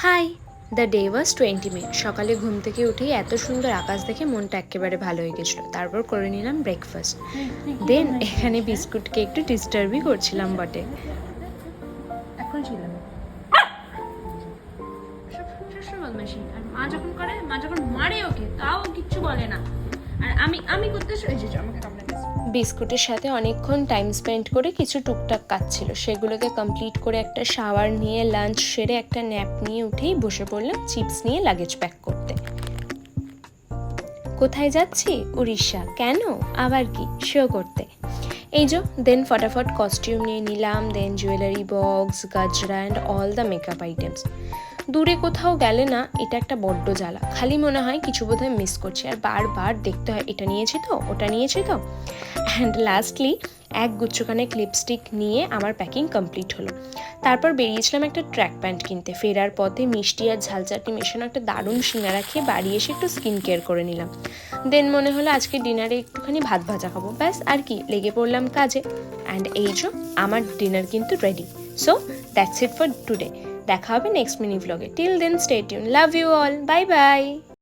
High, the day was 20 মে। সকালে ঘুম থেকে উঠেই এত সুন্দর আকাশ দেখে মনটা একেবারে ভালো হয়ে গেছিলো। তারপর করে নিলাম ব্রেকফাস্ট। দেন এখানে বিস্কুটকে একটু ডিস্টার্বই করছিলাম বটে। এখন ছিলাম আর মা যখন করে, মা যখন মারে ওকে তাও কিচ্ছু বলে না। আর আমি করতে আমাকে কামড়ে দিয়েছে। বিস্কুটের সাথে অনেকক্ষণ টাইম স্পেন্ড করে কিছু টুকটাক কাজ ছিল, সেগুলোকে কমপ্লিট করে একটা শাওয়ার নিয়ে লাঞ্চ সেরে একটা ন্যাপ নিয়ে উঠেই বসে পড়লাম চিপস নিয়ে লাগেজ প্যাক করতে। কোথায় যাচ্ছি? উড়িষ্যা। কেন? আবার কি? শো করতে। এই যে দেন ফটাফট কস্টিউম নিয়ে নিলাম, then jewellery box, gajra and all the makeup items. দূরে কোথাও গেলে না এটা একটা বড্ড জ্বালা, খালি মনে হয় কিছু বোধহয় মিস করছি আর বারবার দেখতে হয় এটা নিয়েছি তো, ওটা নিয়েছি তো। অ্যান্ড লাস্টলি এক গুচ্ছখানে লিপস্টিক নিয়ে আমার প্যাকিং কমপ্লিট হলো। তারপর বেরিয়েছিলাম একটা ট্র্যাক প্যান্ট কিনতে। ফেরার পথে মিষ্টি আর ঝাল চাটনি মেশানো একটা দারুণ সিঙ্গারা খেয়ে বাড়ি এসে একটু স্কিন কেয়ার করে নিলাম। দেন মনে হলো আজকে ডিনারে একটুখানি ভাত ভাজা খাবো, ব্যাস আর কি, লেগে পড়লাম কাজে। অ্যান্ড এই যে আমার ডিনার কিন্তু ready. So that's it for today. দেখা হবে নেক্সট মিনি ভ্লগে। Till then stay tuned, love you all, bye by.